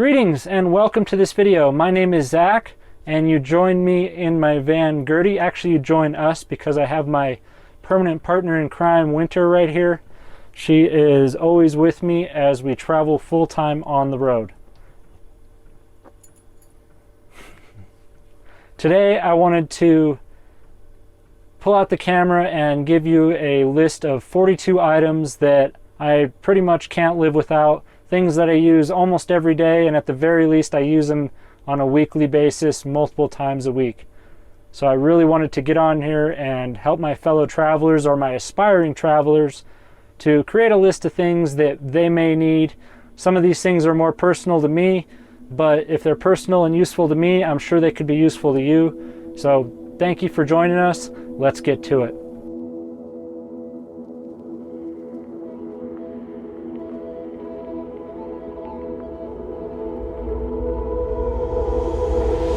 Greetings and welcome to this video. My name is Zach and you join me in my van Gertie. Actually, you join us because I have my permanent partner in crime, Winter, right here. She is always with me as we travel full-time on the road. Today I wanted to pull out the camera and give you a list of 42 items that I pretty much can't live without. Things that I use almost every day, and at the very least I use them on a weekly basis, multiple times a week. So I really wanted to get on here and help my fellow travelers or my aspiring travelers to create a list of things that they may need. Some of these things are more personal to me, but if they're personal and useful to me, I'm sure they could be useful to you. So thank you for joining us. Let's get to it.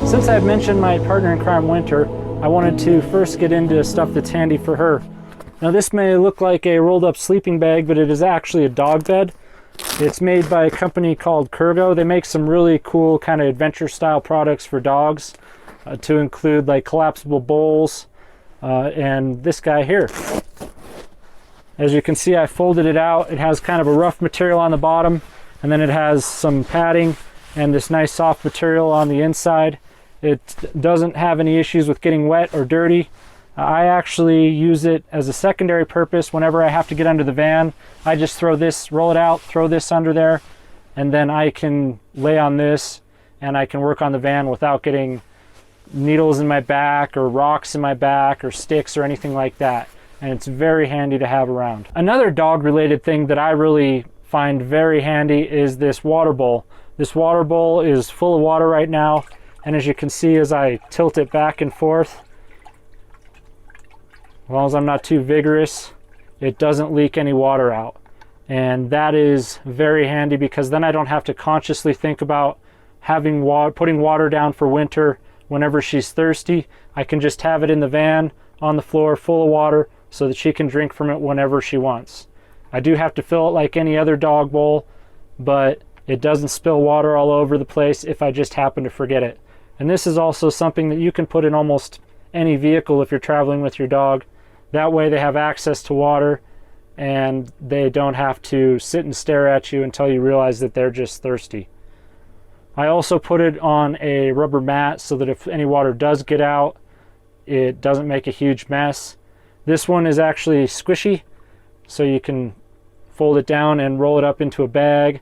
Since I've mentioned my partner in crime, Winter, I wanted to first get into stuff that's handy for her. Now this may look like a rolled up sleeping bag, but it is actually a dog bed. It's made by a company called Kurgo. They make some really cool kind of adventure style products for dogs, to include like collapsible bowls, and this guy here. As you can see, I folded it out. It has kind of a rough material on the bottom, and then it has some padding and this nice soft material on the inside. It doesn't have any issues with getting wet or dirty. I actually use it as a secondary purpose. Whenever I have to get under the van, I just throw this, roll it out, throw this under there, and then I can lay on this and I can work on the van without getting needles in my back or rocks in my back or sticks or anything like that. And it's very handy to have around. Another dog related thing that I really find very handy is this water bowl. This water bowl is full of water right now, and as you can see as I tilt it back and forth, as long as I'm not too vigorous, it doesn't leak any water out. And that is very handy because then I don't have to consciously think about putting water down for Winter whenever she's thirsty. I can just have it in the van on the floor full of water so that she can drink from it whenever she wants. I do have to fill it like any other dog bowl, but it doesn't spill water all over the place if I just happen to forget it. And this is also something that you can put in almost any vehicle if you're traveling with your dog. That way they have access to water and they don't have to sit and stare at you until you realize that they're just thirsty. I also put it on a rubber mat so that if any water does get out, it doesn't make a huge mess. This one is actually squishy, so you can fold it down and roll it up into a bag.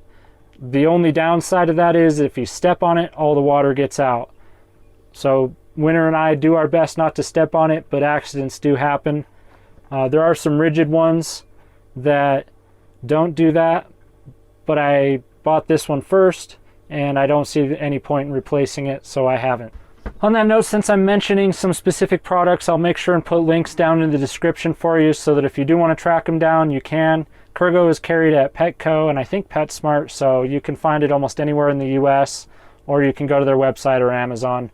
The only downside of that is if you step on it, all the water gets out. So Winter and I do our best not to step on it, but accidents do happen. There are some rigid ones that don't do that, but I bought this one first and I don't see any point in replacing it, so I haven't. On that note, since I'm mentioning some specific products, I'll make sure and put links down in the description for you so that if you do want to track them down, you can. Kurgo is carried at Petco and I think PetSmart, so you can find it almost anywhere in the US, or you can go to their website or Amazon.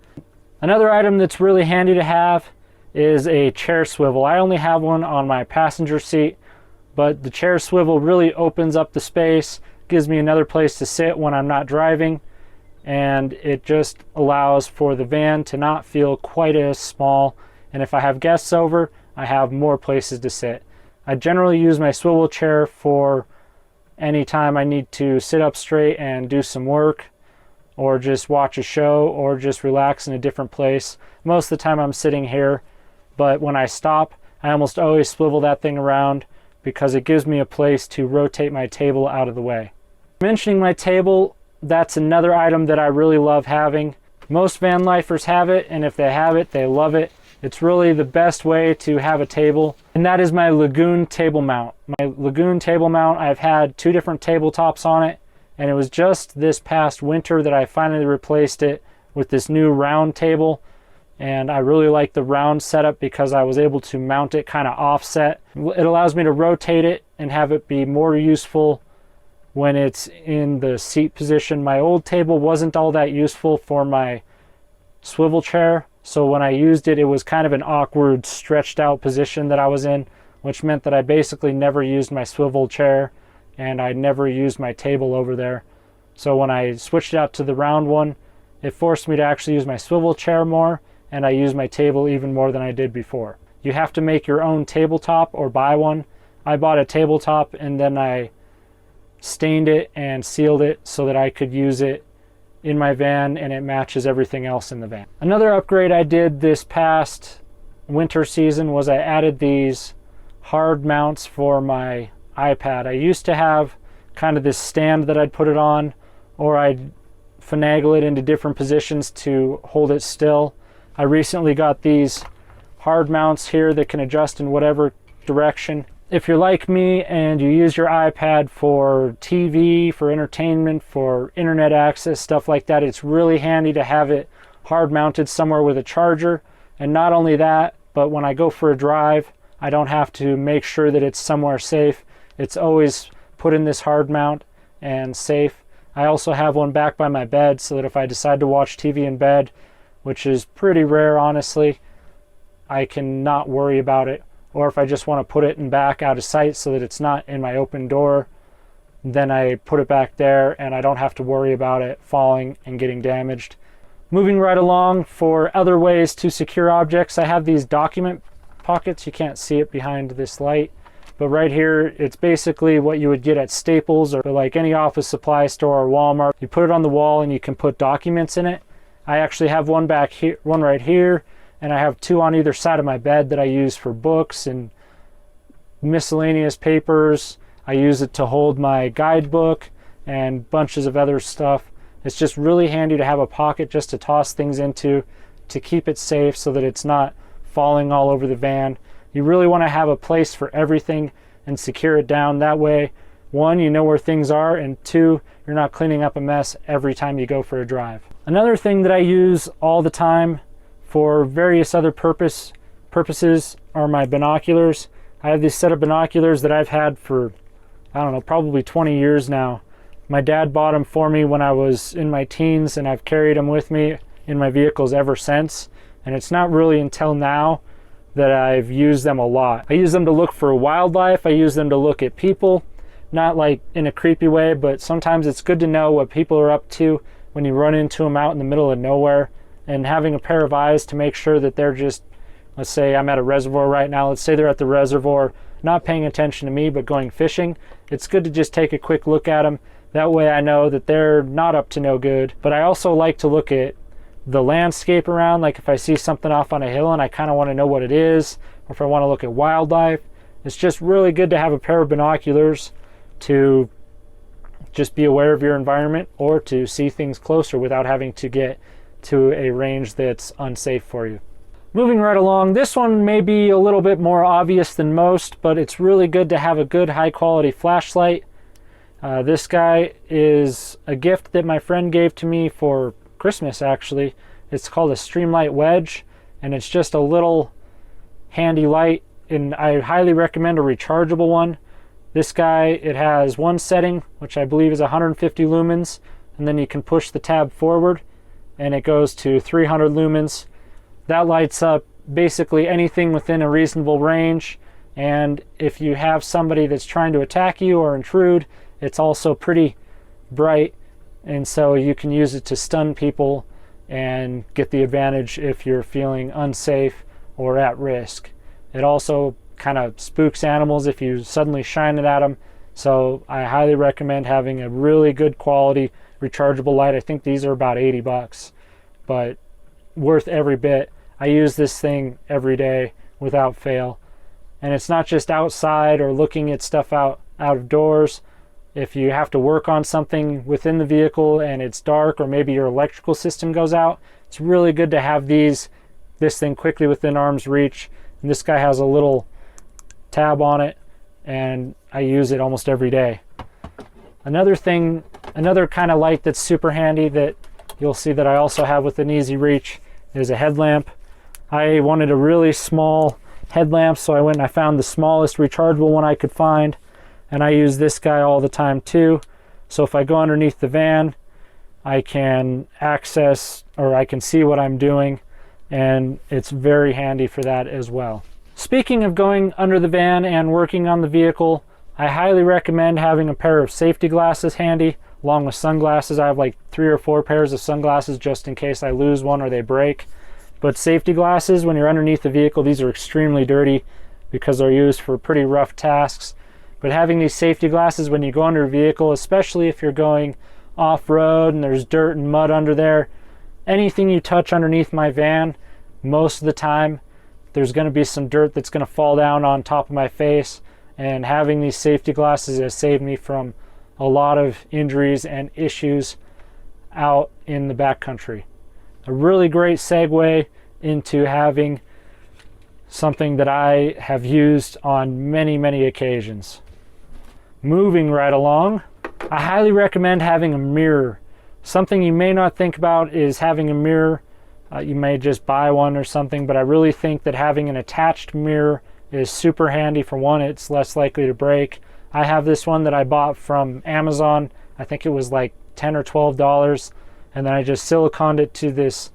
Another item that's really handy to have is a chair swivel. I only have one on my passenger seat, but the chair swivel really opens up the space, gives me another place to sit when I'm not driving, and it just allows for the van to not feel quite as small. And if I have guests over, I have more places to sit. I generally use my swivel chair for any time I need to sit up straight and do some work, or just watch a show, or just relax in a different place. Most of the time I'm sitting here, but when I stop, I almost always swivel that thing around because it gives me a place to rotate my table out of the way. Mentioning my table, that's another item that I really love having. Most van lifers have it, and if they have it, they love it. It's really the best way to have a table, and that is my Lagun table mount. My Lagun table mount, I've had two different tabletops on it, and it was just this past winter that I finally replaced it with this new round table. And I really like the round setup because I was able to mount it kind of offset. It allows me to rotate it and have it be more useful when it's in the seat position. My old table wasn't all that useful for my swivel chair, so when I used it, it was kind of an awkward stretched out position that I was in, which meant that I basically never used my swivel chair and I never used my table over there. So when I switched it out to the round one, it forced me to actually use my swivel chair more, and I use my table even more than I did before. You have to make your own tabletop or buy one. I bought a tabletop and then I stained it and sealed it so that I could use it in my van and it matches everything else in the van. Another upgrade I did this past winter season was I added these hard mounts for my iPad. I used to have kind of this stand that I'd put it on, or I'd finagle it into different positions to hold it still. I recently got these hard mounts here that can adjust in whatever direction. If you're like me and you use your iPad for TV, for entertainment, for internet access, stuff like that, it's really handy to have it hard mounted somewhere with a charger. And not only that, but when I go for a drive, I don't have to make sure that it's somewhere safe. It's always put in this hard mount and safe. I also have one back by my bed so that if I decide to watch TV in bed, which is pretty rare honestly, I can not worry about it. Or if I just want to put it in back out of sight so that it's not in my open door, then I put it back there and I don't have to worry about it falling and getting damaged. Moving right along, for other ways to secure objects, I have these document pockets. You can't see it behind this light, but right here it's basically what you would get at Staples or like any office supply store or Walmart. You put it on the wall and you can put documents in it. I actually have one back here, one right here, and I have two on either side of my bed that I use for books and miscellaneous papers. I use it to hold my guidebook and bunches of other stuff. It's just really handy to have a pocket just to toss things into to keep it safe so that it's not falling all over the van. You really want to have a place for everything and secure it down. That way, one, you know where things are, and two, you're not cleaning up a mess every time you go for a drive. Another thing that I use all the time for various other purposes are my binoculars. I have this set of binoculars that I've had for, I don't know, probably 20 years now. My dad bought them for me when I was in my teens, and I've carried them with me in my vehicles ever since. And it's not really until now that I've used them a lot. I use them to look for wildlife. I use them to look at people, not like in a creepy way, but sometimes it's good to know what people are up to when you run into them out in the middle of nowhere. And having a pair of eyes to make sure that they're just, let's say I'm at a reservoir right now, let's say they're at the reservoir, not paying attention to me, but going fishing. It's good to just take a quick look at them. That way I know that they're not up to no good. But I also like to look at the landscape around, like if I see something off on a hill and I kind of want to know what it is, or if I want to look at wildlife. It's just really good to have a pair of binoculars to just be aware of your environment or to see things closer without having to get to a range that's unsafe for you. Moving right along, this one may be a little bit more obvious than most, but it's really good to have a good high quality flashlight. This guy is a gift that my friend gave to me for Christmas actually. It's called a Streamlight Wedge, and it's just a little handy light, and I highly recommend a rechargeable one. This guy, it has one setting, which I believe is 150 lumens, and then you can push the tab forward and it goes to 300 lumens. That lights up basically anything within a reasonable range, and if you have somebody that's trying to attack you or intrude, it's also pretty bright, and so you can use it to stun people and get the advantage if you're feeling unsafe or at risk. It also kind of spooks animals if you suddenly shine it at them, so I highly recommend having a really good quality rechargeable light. I think these are about 80 bucks, but worth every bit. I use this thing every day without fail, and it's not just outside or looking at stuff out of doors. If you have to work on something within the vehicle and it's dark, or maybe your electrical system goes out, it's really good to have this thing quickly within arm's reach. And this guy has a little tab on it, and I use it almost every day. Another kind of light that's super handy that you'll see that I also have within easy reach is a headlamp. I wanted a really small headlamp, so I went and I found the smallest rechargeable one I could find, and I use this guy all the time too. So if I go underneath the van, I can access, or I can see what I'm doing, and it's very handy for that as well. Speaking of going under the van and working on the vehicle, I highly recommend having a pair of safety glasses handy. along with sunglasses. I have like 3 or 4 pairs of sunglasses just in case I lose one or they break. But safety glasses, when you're underneath the vehicle, these are extremely dirty because they're used for pretty rough tasks. But having these safety glasses when you go under a vehicle, especially if you're going off-road and there's dirt and mud under there, anything you touch underneath my van, most of the time there's going to be some dirt that's going to fall down on top of my face. And having these safety glasses has saved me from a lot of injuries and issues out in the backcountry. A really great segue into having something that I have used on many, many occasions. Moving right along, I highly recommend having a mirror. Something you may not think about is having a mirror. You may just buy one or something, but I really think that having an attached mirror is super handy. For one, it's less likely to break. I have this one that I bought from Amazon. I think it was like $10 or $12, and then I just siliconed it to this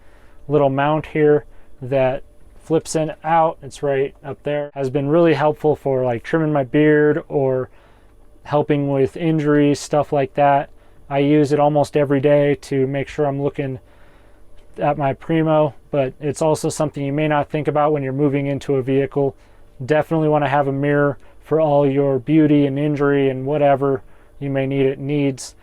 little mount here that flips in out. It's right up there. Has been really helpful for like trimming my beard or helping with injuries, stuff like that. I use it almost every day to make sure I'm looking at my Primo, but it's also something you may not think about when you're moving into a vehicle. Definitely want to have a mirror for all your beauty and injury and whatever you may need it needs.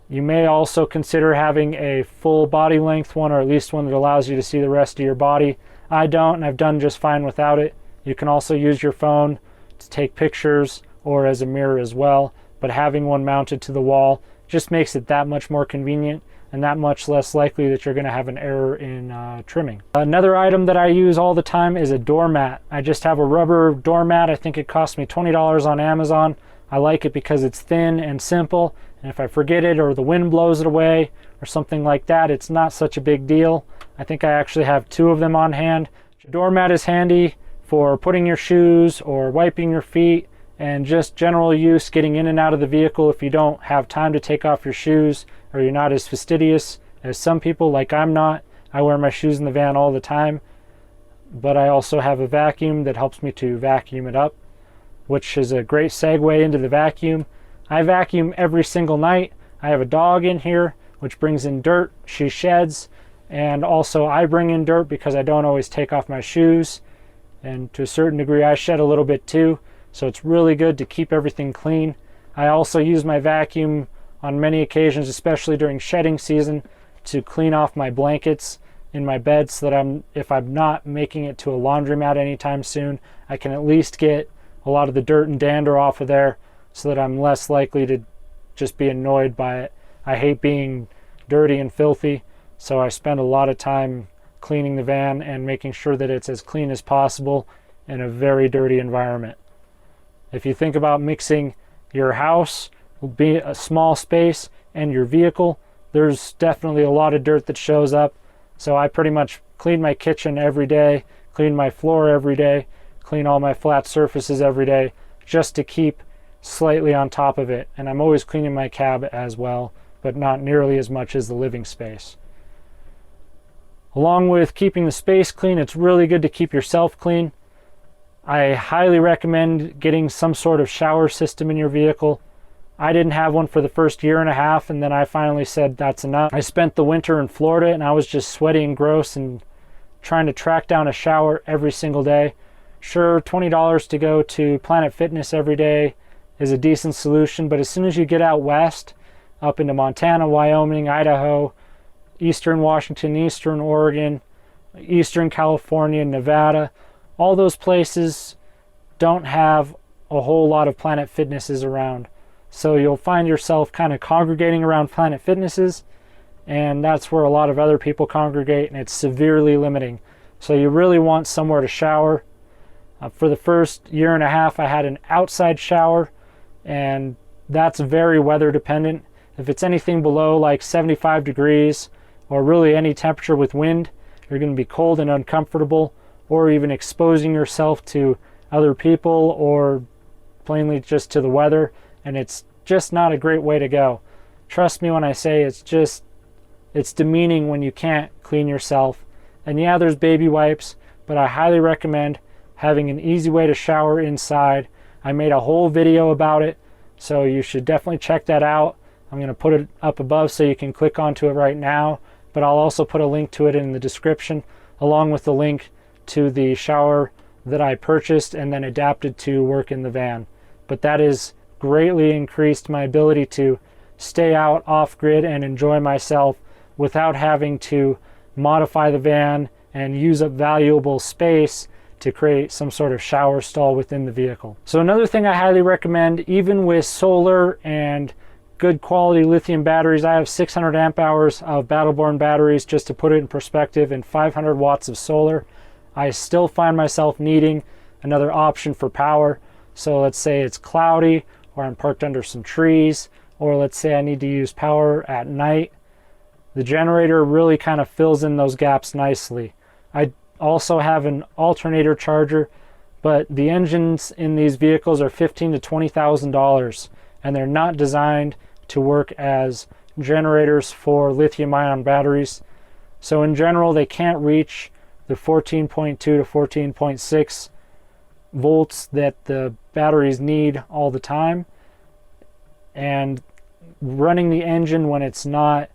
You may also consider having a full body length one, or at least one that allows you to see the rest of your body. I don't, and I've done just fine without it. You can also use your phone to take pictures or as a mirror as well, but having one mounted to the wall just makes it that much more convenient and that much less likely that you're going to have an error in trimming. Another item that I use all the time is a doormat. I just have a rubber doormat. I think it cost me $20 on Amazon. I like it because it's thin and simple, and if I forget it or the wind blows it away or something like that, it's not such a big deal. I think I actually have 2 of them on hand. The doormat is handy for putting your shoes or wiping your feet, and just general use getting in and out of the vehicle if you don't have time to take off your shoes or you're not as fastidious as some people, like I'm not. I wear my shoes in the van all the time, but I also have a vacuum that helps me to vacuum it up, which is a great segue into the vacuum. I vacuum every single night. I have a dog in here which brings in dirt. She sheds, and also I bring in dirt because I don't always take off my shoes, and to a certain degree I shed a little bit too. So it's really good to keep everything clean. I also use my vacuum on many occasions, especially during shedding season, to clean off my blankets in my bed so that if I'm not making it to a laundromat anytime soon, I can at least get a lot of the dirt and dander off of there so that I'm less likely to just be annoyed by it. I hate being dirty and filthy, so I spend a lot of time cleaning the van and making sure that it's as clean as possible in a very dirty environment. If you think about mixing your house, be a small space, and your vehicle, there's definitely a lot of dirt that shows up. So I pretty much clean my kitchen every day, clean my floor every day, clean all my flat surfaces every day, just to keep slightly on top of it. And I'm always cleaning my cab as well, but not nearly as much as the living space. Along with keeping the space clean, it's really good to keep yourself clean. I highly recommend getting some sort of shower system in your vehicle. I didn't have one for the first year and a half, and then I finally said that's enough. I spent the winter in Florida and I was just sweaty and gross and trying to track down a shower every single day. Sure, $20 to go to Planet Fitness every day is a decent solution, but as soon as you get out west, up into Montana, Wyoming, Idaho, eastern Washington, eastern Oregon, eastern California, Nevada, all those places don't have a whole lot of Planet Fitnesses around. So you'll find yourself kind of congregating around Planet Fitnesses, and that's where a lot of other people congregate, and it's severely limiting. So you really want somewhere to shower. For the first year and a half, I had an outside shower, and that's very weather dependent. If it's anything below like 75 degrees, or really any temperature with wind, you're going to be cold and uncomfortable, or even exposing yourself to other people or plainly just to the weather, and it's just not a great way to go. Trust me when I say it's demeaning when you can't clean yourself. And yeah, there's baby wipes, but I highly recommend having an easy way to shower inside. I made a whole video about it, so you should definitely check that out. I'm going to put it up above so you can click onto it right now, but I'll also put a link to it in the description, along with the link to the shower that I purchased and then adapted to work in the van. But that has greatly increased my ability to stay out off-grid and enjoy myself without having to modify the van and use up valuable space to create some sort of shower stall within the vehicle. So another thing I highly recommend, even with solar and good quality lithium batteries, I have 600 amp hours of Battleborn batteries, just to put it in perspective, and 500 watts of solar. I still find myself needing another option for power. So let's say it's cloudy, or I'm parked under some trees, or let's say I need to use power at night. The generator really kind of fills in those gaps nicely. I also have an alternator charger, but the engines in these vehicles are $15,000 to $20,000, and they're not designed to work as generators for lithium-ion batteries. So in general, they can't reach the 14.2 to 14.6 volts that the batteries need all the time. And running the engine when it's not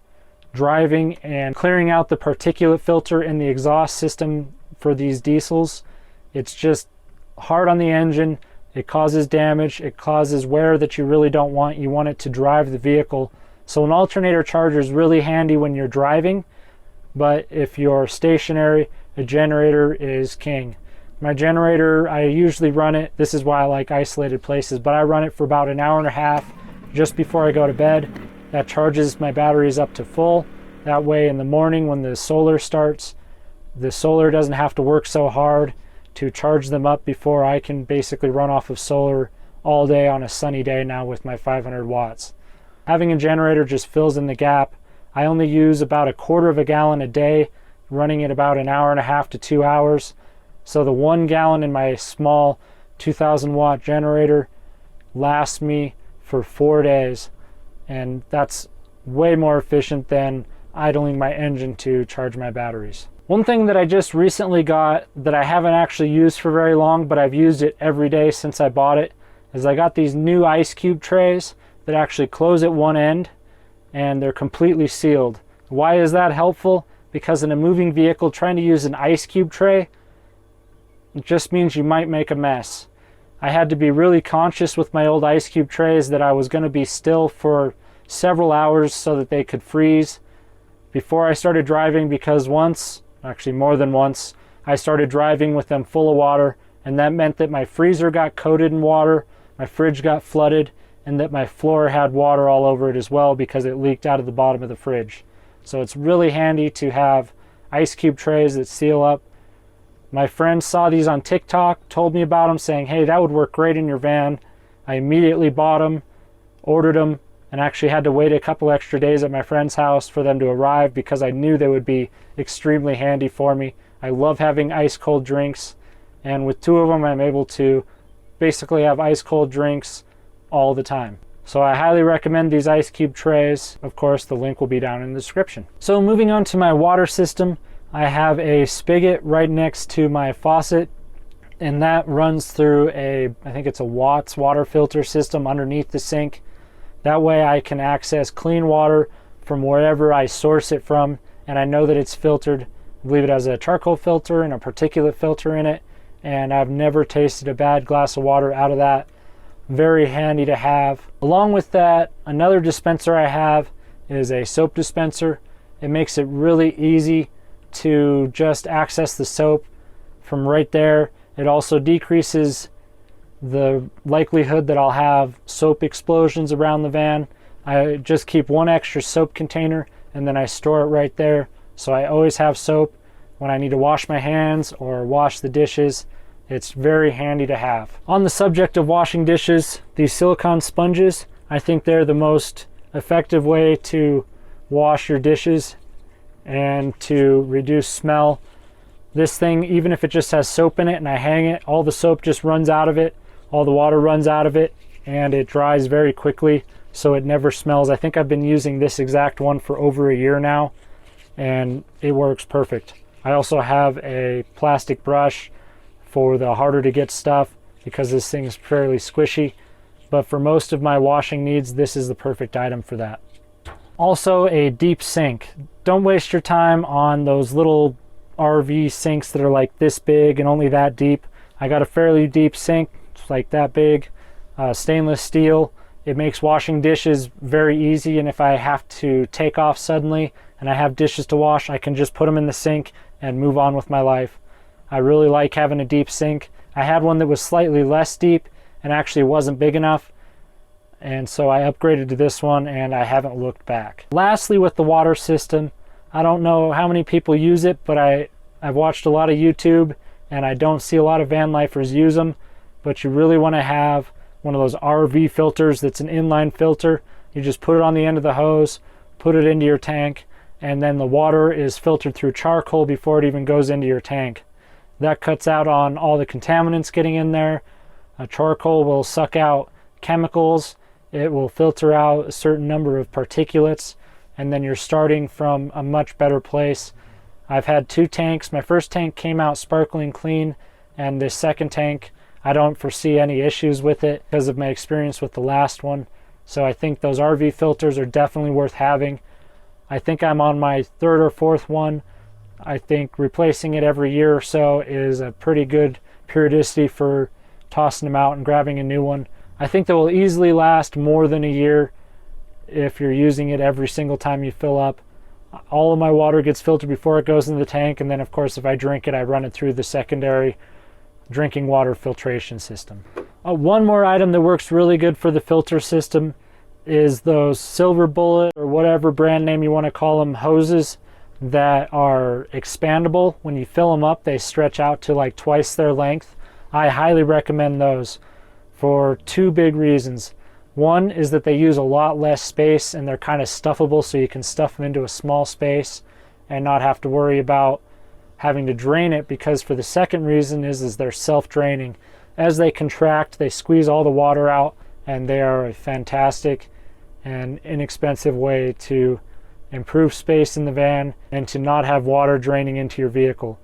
driving and clearing out the particulate filter in the exhaust system for these diesels, it's just hard on the engine. It causes damage, it causes wear that you really don't want. You want it to drive the vehicle. So an alternator charger is really handy when you're driving, but if you're stationary, a generator is king. My generator, I usually run it, this is why I like isolated places, but I run it for about an hour and a half just before I go to bed. That charges my batteries up to full. That way in the morning when the solar starts, the solar doesn't have to work so hard to charge them up before I can basically run off of solar all day on a sunny day now with my 500 watts. Having a generator just fills in the gap. I only use about a quarter of a gallon a day, running it about an hour and a half to 2 hours. So the 1 gallon in my small 2000 watt generator lasts me for 4 days. And that's way more efficient than idling my engine to charge my batteries. One thing that I just recently got that I haven't actually used for very long, but I've used it every day since I bought it, is I got these new ice cube trays that actually close at one end and they're completely sealed. Why is that helpful? Because in a moving vehicle, trying to use an ice cube tray, it just means you might make a mess. I had to be really conscious with my old ice cube trays that I was going to be still for several hours so that they could freeze before I started driving, because once, actually more than once, I started driving with them full of water, and that meant that my freezer got coated in water, my fridge got flooded, and that my floor had water all over it as well because it leaked out of the bottom of the fridge. So it's really handy to have ice cube trays that seal up. My friend saw these on TikTok, told me about them, saying, hey, that would work great in your van. I immediately bought them, ordered them, and actually had to wait a couple extra days at my friend's house for them to arrive because I knew they would be extremely handy for me. I love having ice cold drinks, and with 2 of them I'm able to basically have ice cold drinks all the time. So I highly recommend these ice cube trays. Of course, the link will be down in the description. So moving on to my water system, I have a spigot right next to my faucet, and that runs through I think it's a Watts water filter system underneath the sink. That way I can access clean water from wherever I source it from, and I know that it's filtered. I believe it has a charcoal filter and a particulate filter in it, and I've never tasted a bad glass of water out of that. Very handy to have. Along with that, another dispenser I have is a soap dispenser. It makes it really easy to just access the soap from right there. It also decreases the likelihood that I'll have soap explosions around the van. I just keep 1 extra soap container and then I store it right there. So I always have soap when I need to wash my hands or wash the dishes. It's very handy to have. On the subject of washing dishes, these silicone sponges, I think they're the most effective way to wash your dishes and to reduce smell. This thing, even if it just has soap in it and I hang it, all the soap just runs out of it, all the water runs out of it, and it dries very quickly, so it never smells. I think I've been using this exact one for over a year now, and it works perfect. I also have a plastic brush for the harder to get stuff because this thing is fairly squishy, but for most of my washing needs, this is the perfect item for that. Also, a deep sink. Don't waste your time on those little RV sinks that are like this big and only that deep. I got a fairly deep sink, it's like that big, stainless steel. It makes washing dishes very easy, and if I have to take off suddenly and I have dishes to wash, I can just put them in the sink and move on with my life. I really like having a deep sink. I had one that was slightly less deep and actually wasn't big enough, and so I upgraded to this one and I haven't looked back. Lastly, with the water system, I don't know how many people use it, but I've watched a lot of YouTube and I don't see a lot of van lifers use them, but you really want to have one of those RV filters that's an inline filter. You just put it on the end of the hose, put it into your tank, and then the water is filtered through charcoal before it even goes into your tank. That cuts out on all the contaminants getting in there. Charcoal will suck out chemicals. It will filter out a certain number of particulates, and then you're starting from a much better place. I've had 2 tanks. My first tank came out sparkling clean, and this second tank, I don't foresee any issues with it because of my experience with the last one. So I think those RV filters are definitely worth having. I think I'm on my 3rd or 4th one. I think replacing it every year or so is a pretty good periodicity for tossing them out and grabbing a new one. I think that will easily last more than a year if you're using it every single time you fill up. All of my water gets filtered before it goes into the tank, and then of course if I drink it, I run it through the secondary drinking water filtration system. One more item that works really good for the filter system is those Silver Bullet, or whatever brand name you want to call them, hoses that are expandable. When you fill them up, they stretch out to like twice their length. I highly recommend those for 2 big reasons. One is that they use a lot less space and they're kind of stuffable, so you can stuff them into a small space and not have to worry about having to drain it, because for the second reason is they're self-draining. As they contract, they squeeze all the water out, and they are a fantastic and inexpensive way to improve space in the van and to not have water draining into your vehicle.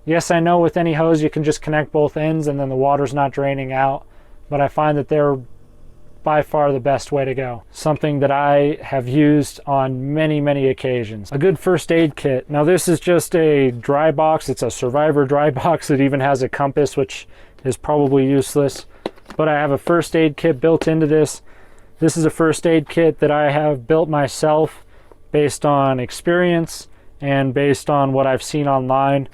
Yes, I know with any hose you can just connect both ends and then the water's not draining out, but I find that they're by far the best way to go. Something that I have used on many, many occasions. A good first aid kit. Now this is just a dry box. It's a Survivor dry box that even has a compass, which is probably useless. But I have a first aid kit built into this. This is a first aid kit that I have built myself based on experience and based on what I've seen online.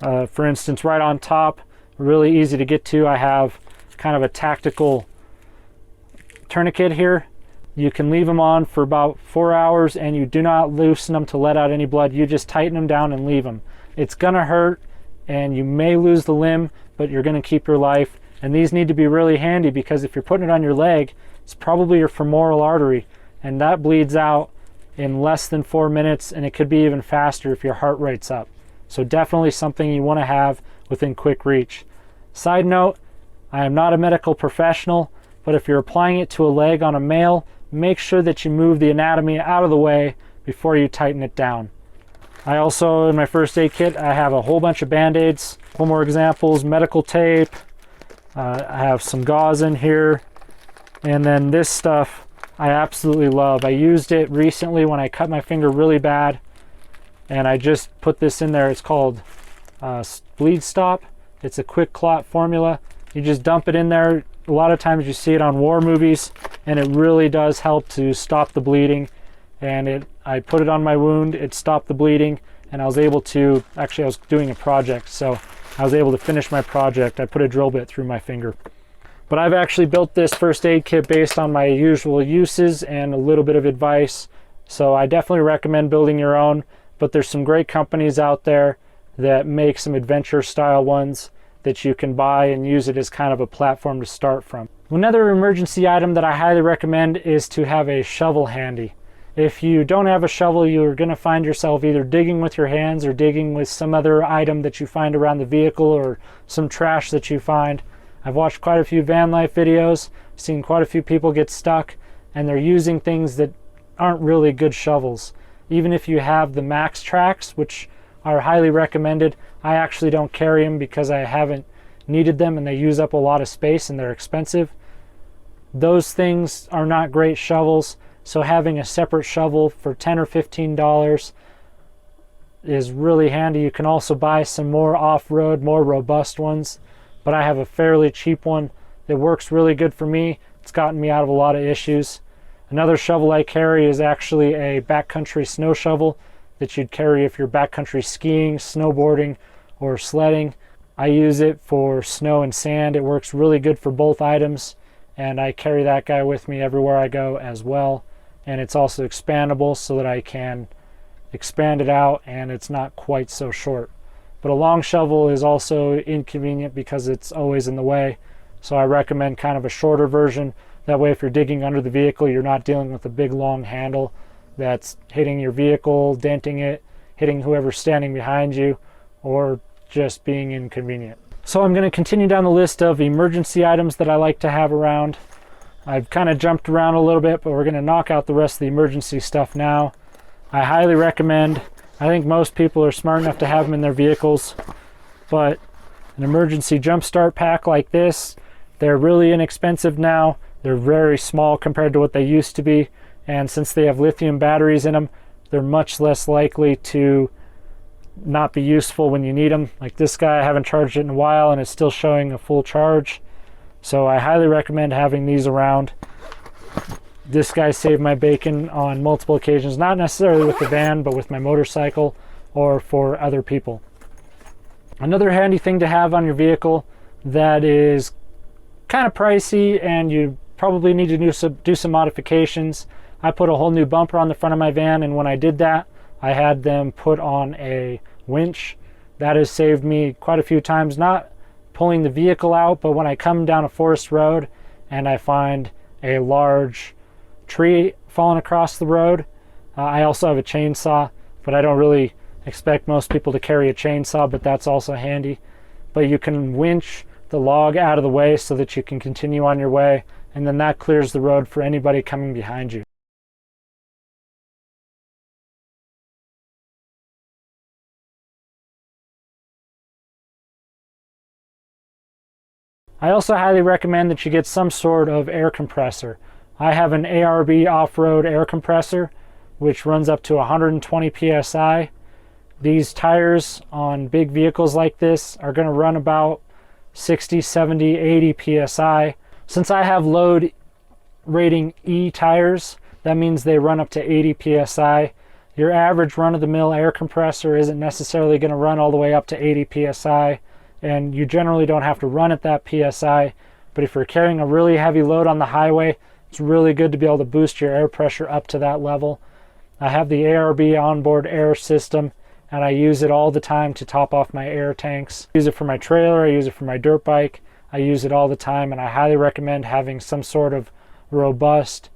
For instance, right on top, really easy to get to, I have kind of a tactical tourniquet here. You can leave them on for about 4 hours and you do not loosen them to let out any blood. You just tighten them down and leave them. It's gonna hurt and you may lose the limb, but you're gonna keep your life. And these need to be really handy, because if you're putting it on your leg, it's probably your femoral artery, and that bleeds out in less than 4 minutes, and it could be even faster if your heart rate's up. So definitely something you want to have within quick reach. Side note, I am not a medical professional, but if you're applying it to a leg on a male, make sure that you move the anatomy out of the way before you tighten it down. I also, in my first aid kit, I have a whole bunch of band-aids. One more examples, medical tape. I have some gauze in here. And then this stuff I absolutely love. I used it recently when I cut my finger really bad, and I just put this in there. It's called Bleed Stop. It's a quick clot formula. You just dump it in there. A lot of times you see it on war movies, and it really does help to stop the bleeding. And I put it on my wound, it stopped the bleeding, and I was able to, actually I was doing a project, so I was able to finish my project. I put a drill bit through my finger. But I've actually built this first aid kit based on my usual uses and a little bit of advice. So I definitely recommend building your own, but there's some great companies out there that make some adventure style ones that you can buy and use it as kind of a platform to start from. Another emergency item that I highly recommend is to have a shovel handy. If you don't have a shovel, you're going to find yourself either digging with your hands or digging with some other item that you find around the vehicle or some trash that you find. I've watched quite a few van life videos, seen quite a few people get stuck, and they're using things that aren't really good shovels. Even if you have the Max Tracks, which are highly recommended, I actually don't carry them because I haven't needed them and they use up a lot of space and they're expensive. Those things are not great shovels, So having a separate shovel for $10 or $15 is really handy. You can also buy some more off-road, more robust ones, but I have a fairly cheap one that works really good for me. It's gotten me out of a lot of issues. Another shovel I carry is actually a backcountry snow shovel that you'd carry if you're backcountry skiing, snowboarding, or sledding. I use it for snow and sand. It works really good for both items, and I carry that guy with me everywhere I go as well. And it's also expandable so that I can expand it out and it's not quite so short. But a long shovel is also inconvenient because it's always in the way. So I recommend kind of a shorter version. That way if you're digging under the vehicle, you're not dealing with a big long handle that's hitting your vehicle, denting it, hitting whoever's standing behind you, or just being inconvenient. So I'm going to continue down the list of emergency items that I like to have around. I've kind of jumped around a little bit, but we're going to knock out the rest of the emergency stuff now. I highly recommend, I think most people are smart enough to have them in their vehicles, but an emergency jump start pack like this, they're really inexpensive now. They're very small compared to what they used to be, and since they have lithium batteries in them, they're much less likely to not be useful when you need them. Like this guy, I haven't charged it in a while and it's still showing a full charge. So I highly recommend having these around. This guy saved my bacon on multiple occasions, not necessarily with the van, but with my motorcycle or for other people. Another handy thing to have on your vehicle that is kind of pricey and you probably need to do some modifications. I put a whole new bumper on the front of my van, and when I did that, I had them put on a winch. That has saved me quite a few times, not pulling the vehicle out, but when I come down a forest road and I find a large tree falling across the road. I also have a chainsaw, but I don't really expect most people to carry a chainsaw, but that's also handy. But you can winch the log out of the way so that you can continue on your way, and then that clears the road for anybody coming behind you. I also highly recommend that you get some sort of air compressor. I have an ARB off-road air compressor, which runs up to 120 psi. These tires on big vehicles like this are going to run about 60, 70, 80 psi. Since I have load rating E tires, that means they run up to 80 psi. Your average run-of-the-mill air compressor isn't necessarily going to run all the way up to 80 psi, and you generally don't have to run at that psi, but if you're carrying a really heavy load on the highway, it's really good to be able to boost your air pressure up to that level. I have the ARB onboard air system, and I use it all the time to top off my air tanks. I use it for my trailer, I use it for my dirt bike, I use it all the time, and I highly recommend having some sort of robust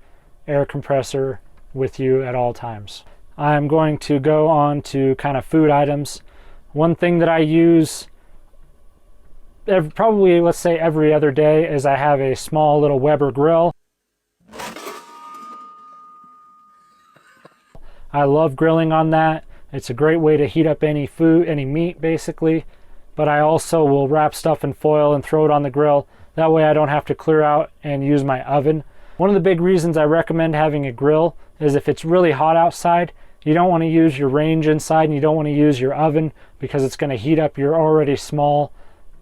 air compressor with you at all times. I'm going to go on to kind of food items. One thing that I use probably, let's say, every other day is I have a small little Weber grill. I love grilling on that. It's a great way to heat up any food, any meat basically, but I also will wrap stuff in foil and throw it on the grill. That way I don't have to clear out and use my oven. One of the big reasons I recommend having a grill is if it's really hot outside, you don't want to use your range inside and you don't want to use your oven because it's going to heat up your already small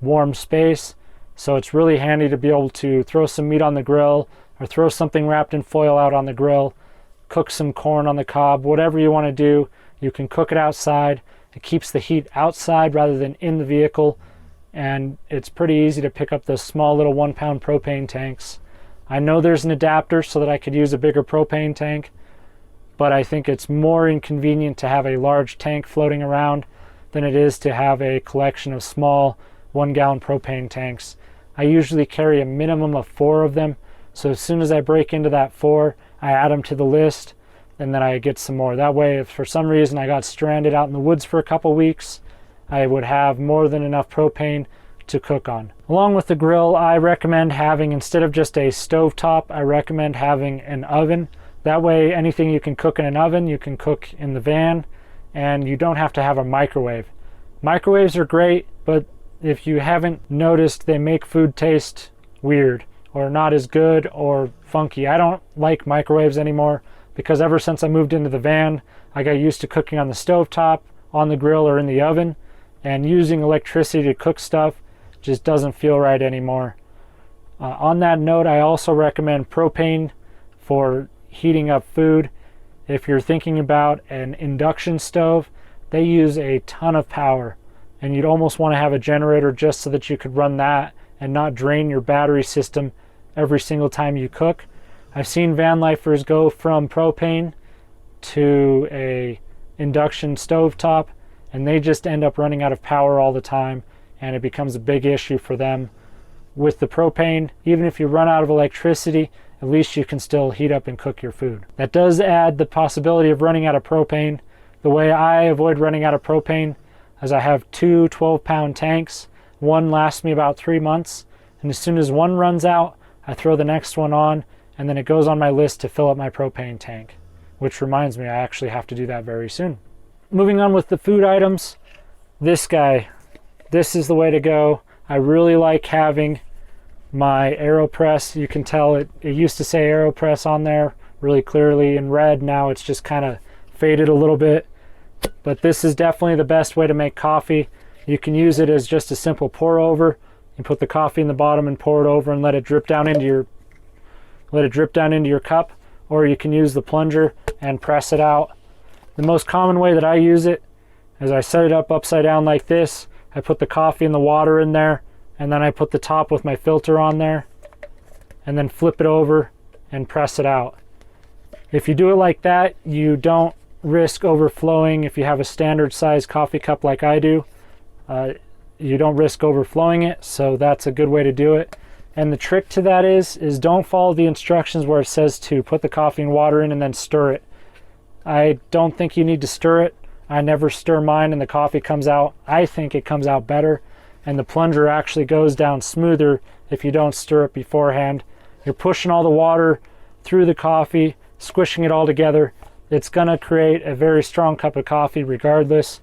warm space. So it's really handy to be able to throw some meat on the grill or throw something wrapped in foil out on the grill, cook some corn on the cob, whatever you want to do. You can cook it outside. It keeps the heat outside rather than in the vehicle, and it's pretty easy to pick up those small little 1-pound propane tanks. I know there's an adapter so that I could use a bigger propane tank, but I think it's more inconvenient to have a large tank floating around than it is to have a collection of small 1-gallon propane tanks. I usually carry a minimum of 4 of them, so as soon as I break into that 4, I add them to the list, and then I get some more. That way, if for some reason I got stranded out in the woods for a couple weeks, I would have more than enough propane to cook on. Along with the grill, I recommend having, instead of just a stovetop, I recommend having an oven. That way, anything you can cook in an oven, you can cook in the van, and you don't have to have a microwave. Microwaves are great, but if you haven't noticed, they make food taste weird or not as good or funky. I don't like microwaves anymore. because ever since I moved into the van, I got used to cooking on the stovetop, on the grill, or in the oven, and using electricity to cook stuff just doesn't feel right anymore. On that note, I also recommend propane for heating up food. If you're thinking about an induction stove, they use a ton of power, and you'd almost want to have a generator just so that you could run that and not drain your battery system every single time you cook. I've seen van lifers go from propane to a induction stovetop, and they just end up running out of power all the time, and it becomes a big issue for them. With the propane, even if you run out of electricity, at least you can still heat up and cook your food. That does add the possibility of running out of propane. The way I avoid running out of propane is I have two 12-pound tanks. One lasts me about 3 months, and as soon as one runs out, I throw the next one on, and then it goes on my list to fill up my propane tank, which reminds me I actually have to do that very soon. Moving on with the food items, this guy, this is the way to go. I really like having my Aeropress. You can tell it used to say Aeropress on there really clearly in red. Now it's just kind of faded a little bit, but this is definitely the best way to make coffee. You can use it as just a simple pour over. You put the coffee in the bottom and pour it over and let it drip down into your cup, or you can use the plunger and press it out. The most common way that I use it is I set it up upside down like this. I put the coffee and the water in there, and then I put the top with my filter on there, and then flip it over and press it out. If you do it like that, you don't risk overflowing. If you have a standard size coffee cup like I do, you don't risk overflowing it, so that's a good way to do it. And the trick to that is don't follow the instructions where it says to put the coffee and water in and then stir it. I don't think you need to stir it. I never stir mine and the coffee comes out. I think it comes out better, and the plunger actually goes down smoother if you don't stir it beforehand. You're pushing all the water through the coffee, squishing it all together. It's gonna create a very strong cup of coffee regardless.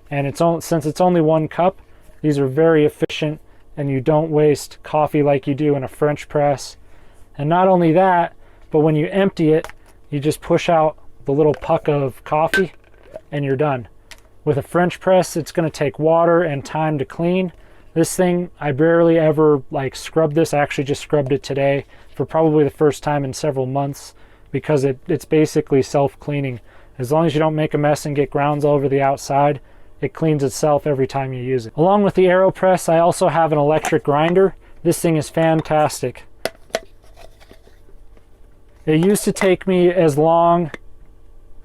And since it's only one cup, these are very efficient, and you don't waste coffee like you do in a French press. And not only that, but when you empty it, you just push out the little puck of coffee and you're done. With a French press, it's going to take water and time to clean. This thing, I barely ever scrub this. I actually just scrubbed it today for probably the first time in several months, because it's basically self-cleaning. As long as you don't make a mess and get grounds all over the outside, it cleans itself every time you use it. Along with the Aeropress, I also have an electric grinder. This thing is fantastic. It used to take me as long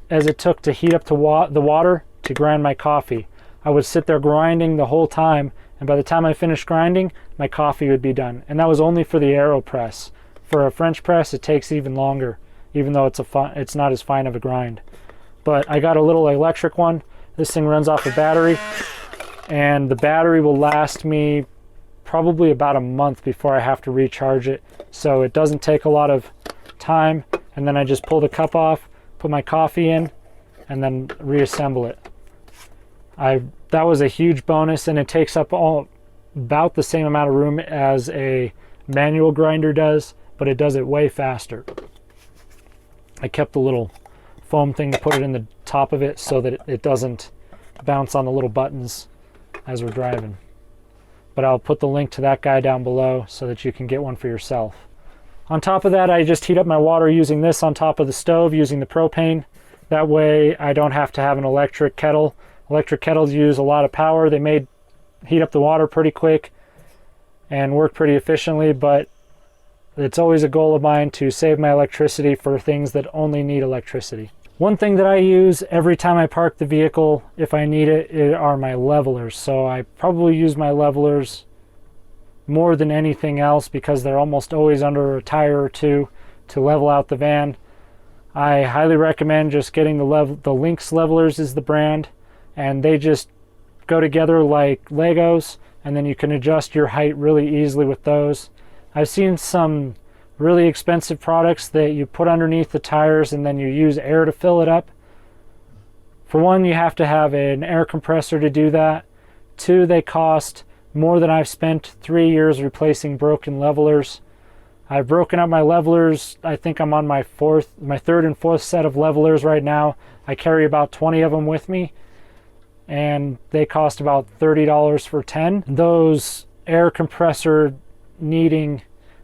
as it took to heat up the water to grind my coffee. I would sit there grinding the whole time, and by the time I finished grinding, my coffee would be done. And that was only for the Aeropress. For a French press, it takes even longer, even though it's not as fine of a grind. But I got a little electric one. This thing runs off a battery, and the battery will last me probably about a month before I have to recharge it. So it doesn't take a lot of time, and then I just pull the cup off, put my coffee in, and then reassemble it. That was a huge bonus, and it takes up about the same amount of room as a manual grinder does, but it does it way faster. I kept the little foam thing to put it in the top of it so that it doesn't bounce on the little buttons as we're driving. But I'll put the link to that guy down below so that you can get one for yourself. On top of that, I just heat up my water using this on top of the stove, using the propane. That way I don't have to have an electric kettle. Electric kettles use a lot of power. They heat up the water pretty quick and work pretty efficiently, but it's always a goal of mine to save my electricity for things that only need electricity. One thing that I use every time I park the vehicle, if I need it, are my levelers. So I probably use my levelers more than anything else because they're almost always under a tire or two to level out the van. I highly recommend just getting the Lynx levelers is the brand, and they just go together like Legos, and then you can adjust your height really easily with those. I've seen some really expensive products that you put underneath the tires and then you use air to fill it up. For one, you have to have an air compressor to do that. Two, they cost more than I've spent 3 years replacing broken levelers. I've broken up my levelers. I think I'm on my third and fourth set of levelers right now. I carry about 20 of them with me, and they cost about $30 for 10. Those air compressor needing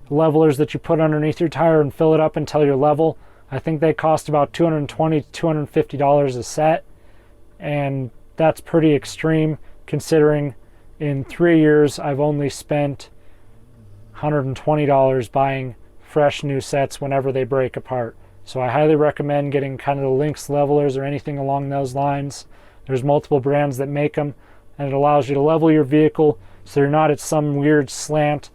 levelers that you put underneath your tire and fill it up until you're level, I think they cost about $220 to $250 a set, and that's pretty extreme considering in 3 years I've only spent $120 buying fresh new sets whenever they break apart. So I highly recommend getting kind of the Lynx levelers or anything along those lines. There's multiple brands that make them, and it allows you to level your vehicle so you're not at some weird slant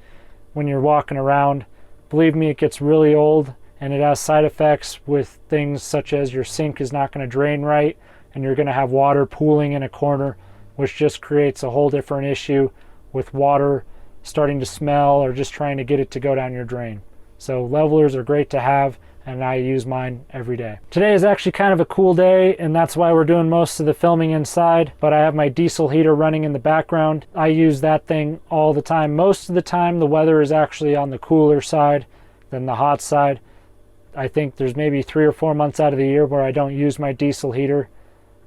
when you're walking around. Believe me, it gets really old, and it has side effects with things such as your sink is not going to drain right, and you're going to have water pooling in a corner, which just creates a whole different issue with water starting to smell or just trying to get it to go down your drain. So levelers are great to have, and I use mine every day. Today is actually kind of a cool day, and that's why we're doing most of the filming inside, but I have my diesel heater running in the background. I use that thing all the time. Most of the time the weather is actually on the cooler side than the hot side. I think there's maybe 3 or 4 months out of the year where I don't use my diesel heater,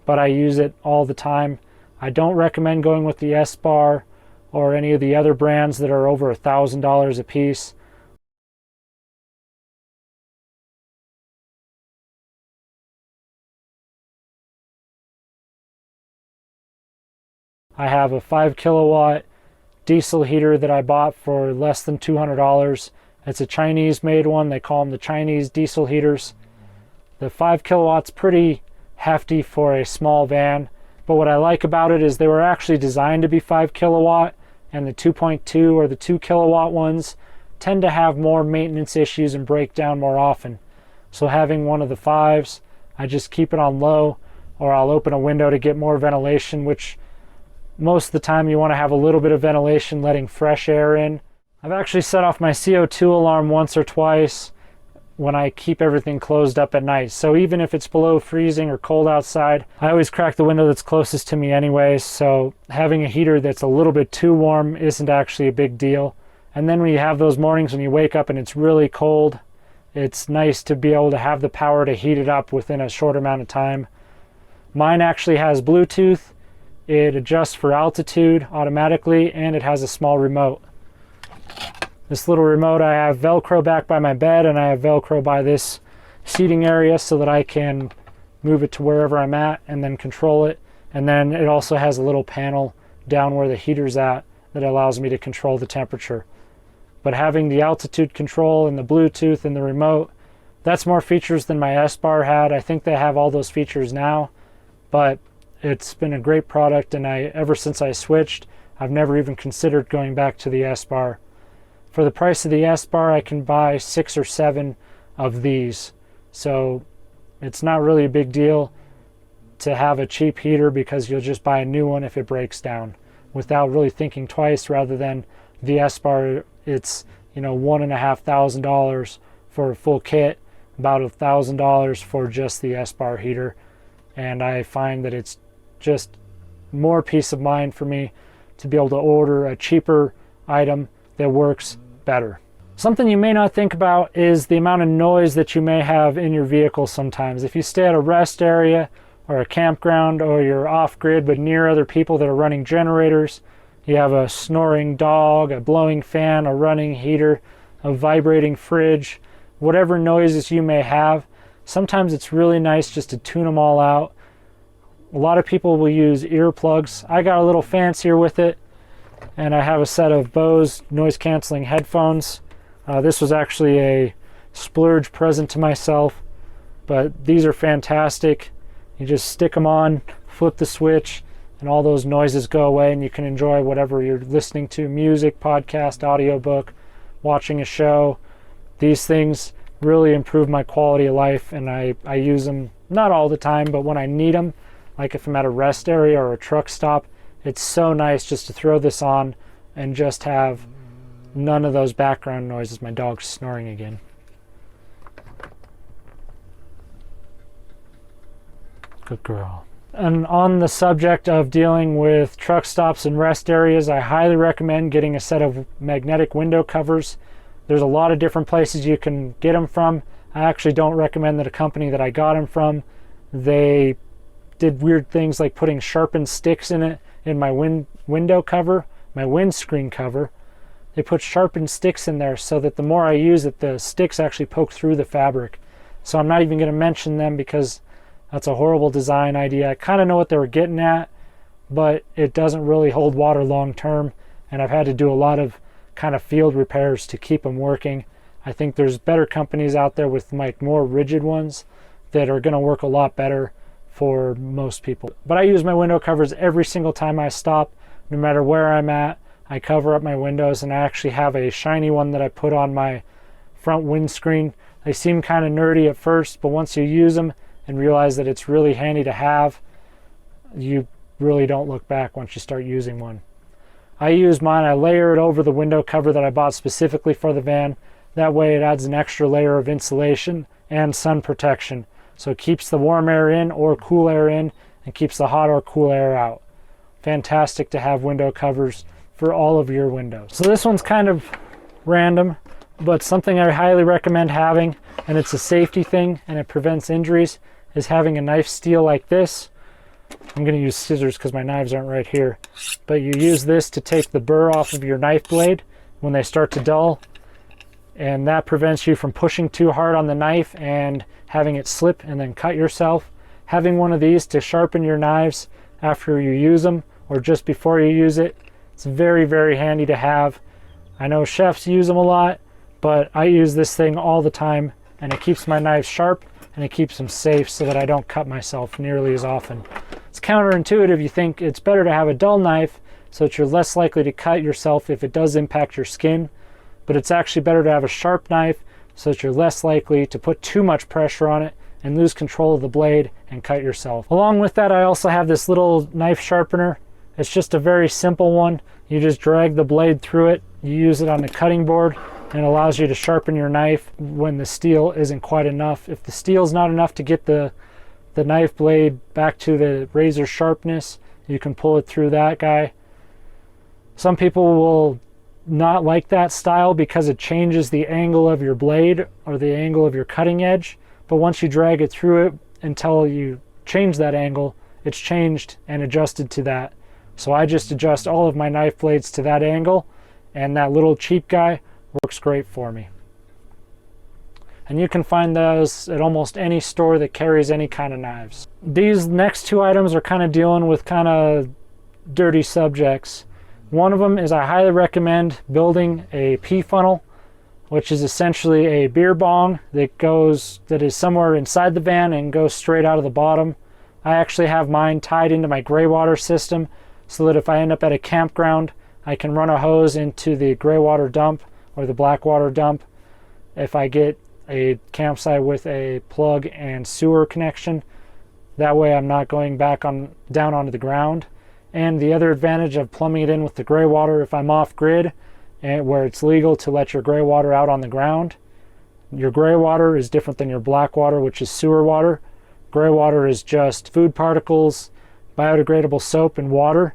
but I use it all the time. I don't recommend going with the S-Bar or any of the other brands that are over $1,000 a piece. I have a 5 kilowatt diesel heater that I bought for less than $200. It's a Chinese made one. They call them the Chinese diesel heaters. The 5 kilowatts pretty hefty for a small van, but what I like about it is they were actually designed to be 5 kilowatt, and the 2.2 or the 2 kilowatt ones tend to have more maintenance issues and break down more often. So having one of the 5s, I just keep it on low, or I'll open a window to get more ventilation, which most of the time you want to have a little bit of ventilation letting fresh air in. I've actually set off my CO2 alarm once or twice when I keep everything closed up at night. So even if it's below freezing or cold outside, I always crack the window that's closest to me anyways. So having a heater that's a little bit too warm isn't actually a big deal. And then when you have those mornings when you wake up and it's really cold, it's nice to be able to have the power to heat it up within a short amount of time. Mine actually has Bluetooth. It adjusts for altitude automatically, and it has a small remote. This little remote, I have Velcro back by my bed, and I have Velcro by this seating area so that I can move it to wherever I'm at and then control it. And then it also has a little panel down where the heater's at that allows me to control the temperature. But having the altitude control and the Bluetooth and the remote, that's more features than my S-Bar had. I think they have all those features now, but it's been a great product, and ever since I switched, I've never even considered going back to the S-Bar. For the price of the S-Bar, I can buy 6 or 7 of these. So it's not really a big deal to have a cheap heater because you'll just buy a new one if it breaks down without really thinking twice, rather than the S-Bar, it's $1,500 for a full kit, about $1,000 for just the S-Bar heater. And I find that it's just more peace of mind for me to be able to order a cheaper item that works better. Something you may not think about is the amount of noise that you may have in your vehicle sometimes. If you stay at a rest area or a campground, or you're off-grid but near other people that are running generators, you have a snoring dog, a blowing fan, a running heater, a vibrating fridge, whatever noises you may have, sometimes it's really nice just to tune them all out. A lot of people will use earplugs. I got a little fancier with it, and I have a set of Bose noise canceling headphones. This was actually a splurge present to myself, but these are fantastic. You just stick them on, flip the switch, and all those noises go away, and you can enjoy whatever you're listening to: music, podcast, audiobook, watching a show. These things really improve my quality of life, and I use them not all the time, but when I need them, like if I'm at a rest area or a truck stop, it's so nice just to throw this on and just have none of those background noises. My dog's snoring again. Good girl. And on the subject of dealing with truck stops and rest areas, I highly recommend getting a set of magnetic window covers. There's a lot of different places you can get them from. I actually don't recommend that a company that I got them from. They did weird things like putting sharpened sticks in it in my window cover, my windscreen cover. They put sharpened sticks in there so that the more I use it, the sticks actually poke through the fabric. So I'm not even going to mention them because that's a horrible design idea. I kind of know what they were getting at, but it doesn't really hold water long term, and I've had to do a lot of kind of field repairs to keep them working. I think there's better companies out there with like more rigid ones that are going to work a lot better for most people. But I use my window covers every single time I stop, no matter where I'm at. I cover up my windows, and I actually have a shiny one that I put on my front windscreen. They seem kind of nerdy at first, but once you use them and realize that it's really handy to have, you really don't look back once you start using one. I use mine, I layer it over the window cover that I bought specifically for the van. That way it adds an extra layer of insulation and sun protection. So it keeps the warm air in or cool air in and keeps the hot or cool air out. Fantastic to have window covers for all of your windows. So this one's kind of random, but something I highly recommend having, and it's a safety thing and it prevents injuries, is having a knife steel like this. I'm going to use scissors because my knives aren't right here, but you use this to take the burr off of your knife blade when they start to dull, and that prevents you from pushing too hard on the knife and having it slip and then cut yourself. Having one of these to sharpen your knives after you use them or just before you use it, it's very, very handy to have. I know chefs use them a lot, but I use this thing all the time, and it keeps my knives sharp and it keeps them safe so that I don't cut myself nearly as often. It's counterintuitive. You think it's better to have a dull knife so that you're less likely to cut yourself if it does impact your skin, but it's actually better to have a sharp knife so that you're less likely to put too much pressure on it and lose control of the blade and cut yourself. Along with that, I also have this little knife sharpener. It's just a very simple one. You just drag the blade through it, you use it on the cutting board, and it allows you to sharpen your knife when the steel isn't quite enough. If the steel's not enough to get the knife blade back to the razor sharpness, you can pull it through that guy. Some people will not like that style because it changes the angle of your blade or the angle of your cutting edge, but once you drag it through it until you change that angle, it's changed and adjusted to that. So I just adjust all of my knife blades to that angle, and that little cheap guy works great for me. And you can find those at almost any store that carries any kind of knives. These next two items are kind of dealing with kind of dirty subjects. One of them is I highly recommend building a pee funnel, which is essentially a beer bong that is somewhere inside the van and goes straight out of the bottom. I actually have mine tied into my gray water system so that if I end up at a campground, I can run a hose into the gray water dump or the black water dump. If I get a campsite with a plug and sewer connection, that way I'm not going back down onto the ground. And the other advantage of plumbing it in with the gray water, if I'm off grid and where it's legal to let your gray water out on the ground, your gray water is different than your black water, which is sewer water. Gray water is just food particles, biodegradable soap, and water.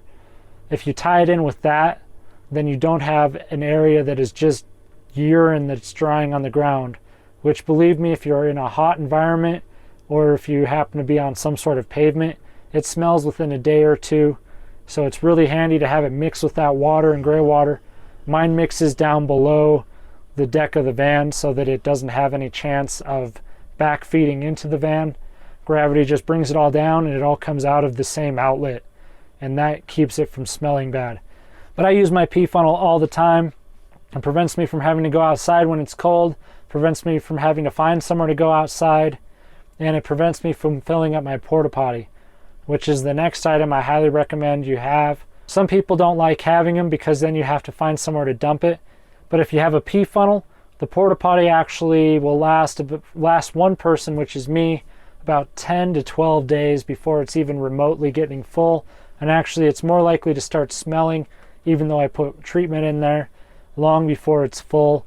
If you tie it in with that, then you don't have an area that is just urine that's drying on the ground, which, believe me, if you're in a hot environment or if you happen to be on some sort of pavement, it smells within a day or two. So it's really handy to have it mixed with that water and gray water. Mine mixes down below the deck of the van so that it doesn't have any chance of back feeding into the van. Gravity just brings it all down and it all comes out of the same outlet, and that keeps it from smelling bad. But I use my pee funnel all the time. It prevents me from having to go outside when it's cold, prevents me from having to find somewhere to go outside, and it prevents me from filling up my porta potty, which is the next item I highly recommend you have. Some people don't like having them because then you have to find somewhere to dump it. But if you have a pee funnel, the porta potty actually will last one person, which is me, about 10 to 12 days before it's even remotely getting full. And actually it's more likely to start smelling, even though I put treatment in there, long before it's full.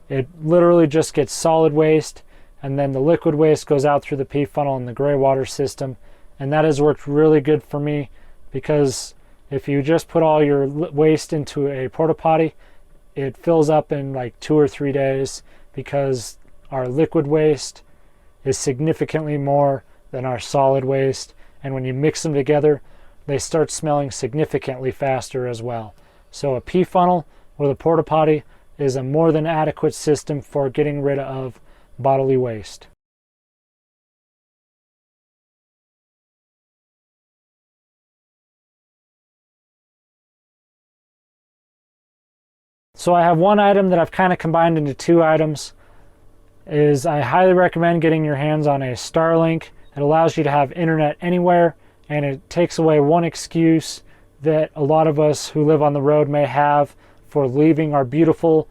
It literally just gets solid waste, and then the liquid waste goes out through the pee funnel in the gray water system. And that has worked really good for me, because if you just put all your waste into a porta potty, it fills up in like 2 or 3 days because our liquid waste is significantly more than our solid waste. And when you mix them together, they start smelling significantly faster as well. So a pee funnel with a porta potty is a more than adequate system for getting rid of bodily waste. So I have one item that I've kind of combined into 2 items. I highly recommend getting your hands on a Starlink. It allows you to have internet anywhere, and it takes away one excuse that a lot of us who live on the road may have for leaving our beautiful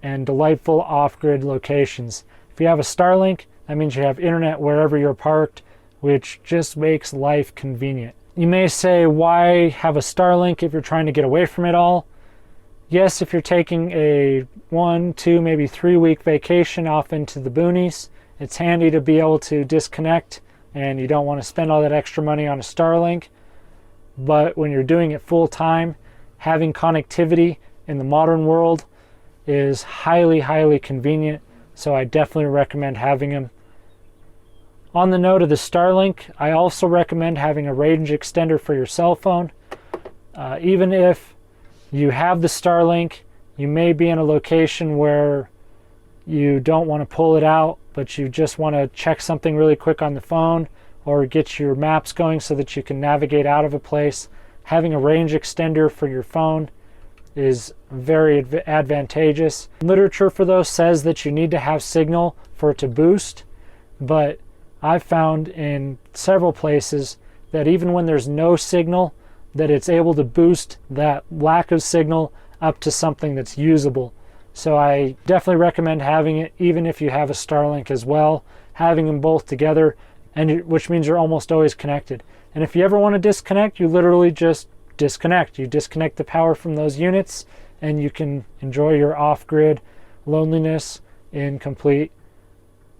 and delightful off-grid locations. If you have a Starlink, that means you have internet wherever you're parked, which just makes life convenient. You may say, why have a Starlink if you're trying to get away from it all? Yes, if you're taking a 1, 2, maybe 3 week vacation off into the boonies, it's handy to be able to disconnect, and you don't want to spend all that extra money on a Starlink. But when you're doing it full time, having connectivity in the modern world is highly, highly convenient. So I definitely recommend having them. On the note of the Starlink, I also recommend having a range extender for your cell phone. Even if you have the Starlink, you may be in a location where you don't want to pull it out, but you just want to check something really quick on the phone or get your maps going so that you can navigate out of a place. Having a range extender for your phone is very advantageous. Literature for those says that you need to have signal for it to boost, but I've found in several places that even when there's no signal, that it's able to boost that lack of signal up to something that's usable. So I definitely recommend having it, even if you have a Starlink as well, having them both together, which means you're almost always connected. And if you ever want to disconnect, you literally just disconnect. You disconnect the power from those units, and you can enjoy your off-grid loneliness in complete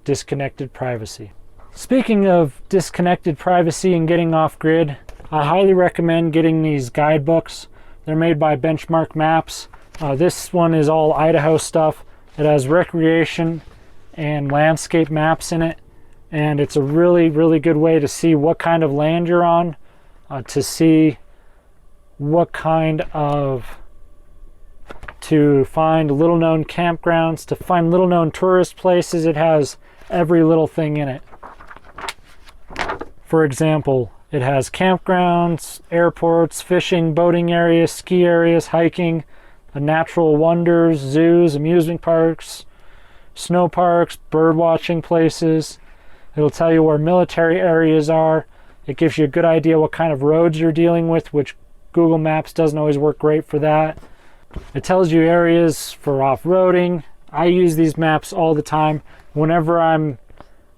disconnected privacy. Speaking of disconnected privacy and getting off-grid, I highly recommend getting these guidebooks. They're made by Benchmark Maps. This one is all Idaho stuff. It has recreation and landscape maps in it, and it's a really, really good way to see what kind of land you're on, to see what kind of, to find little known campgrounds, to find little known tourist places. It has every little thing in it. For example, it has campgrounds, airports, fishing, boating areas, ski areas, hiking, natural wonders, zoos, amusement parks, snow parks, bird watching places. It'll tell you where military areas are. It gives you a good idea what kind of roads you're dealing with, which Google Maps doesn't always work great for that. It tells you areas for off-roading. I use these maps all the time. Whenever I'm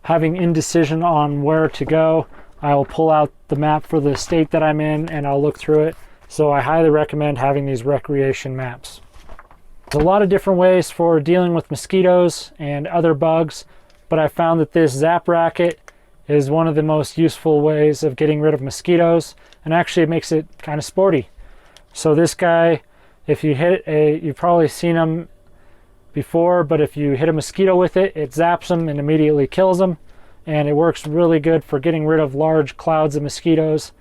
having indecision on where to go, I'll pull out the map for the state that I'm in and I'll look through it. So I highly recommend having these recreation maps. There's a lot of different ways for dealing with mosquitoes and other bugs, but I found that this Zap Racket is one of the most useful ways of getting rid of mosquitoes, and actually it makes it kind of sporty. So this guy, if you hit you've probably seen them before, but if you hit a mosquito with it, it zaps them and immediately kills them, and it works really good for getting rid of large clouds of mosquitoes.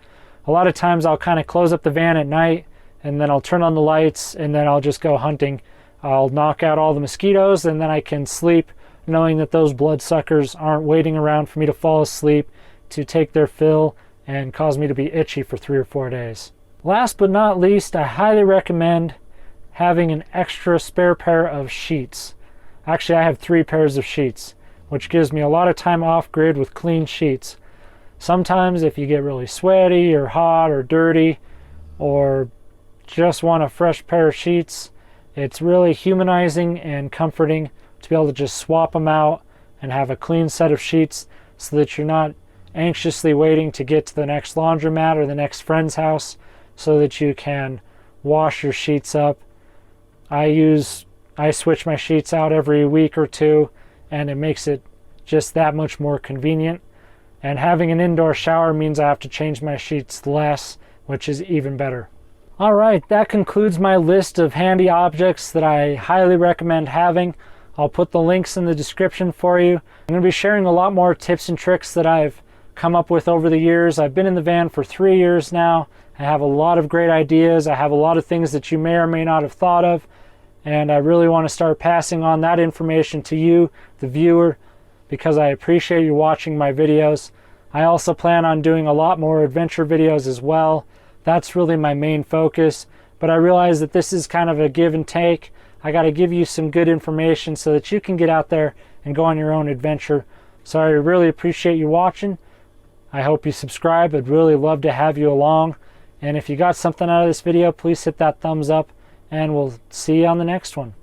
A lot of times I'll kind of close up the van at night, and then I'll turn on the lights, and then I'll just go hunting. I'll knock out all the mosquitoes, and then I can sleep knowing that those bloodsuckers aren't waiting around for me to fall asleep to take their fill and cause me to be itchy for 3 or 4 days. Last but not least, I highly recommend having an extra spare pair of sheets. Actually, I have 3 pairs of sheets, which gives me a lot of time off grid with clean sheets. Sometimes if you get really sweaty or hot or dirty or just want a fresh pair of sheets, it's really humanizing and comforting to be able to just swap them out and have a clean set of sheets so that you're not anxiously waiting to get to the next laundromat or the next friend's house so that you can wash your sheets up. I switch my sheets out every week or 2, and it makes it just that much more convenient. And having an indoor shower means I have to change my sheets less, which is even better. All right, that concludes my list of handy objects that I highly recommend having. I'll put the links in the description for you. I'm going to be sharing a lot more tips and tricks that I've come up with over the years. I've been in the van for 3 years now. I have a lot of great ideas. I have a lot of things that you may or may not have thought of, and I really want to start passing on that information to you, the viewer, because I appreciate you watching my videos. I also plan on doing a lot more adventure videos as well. That's really my main focus, but I realize that this is kind of a give and take. I got to give you some good information so that you can get out there and go on your own adventure. So I really appreciate you watching. I hope you subscribe. I'd really love to have you along. And if you got something out of this video, please hit that thumbs up, and we'll see you on the next one.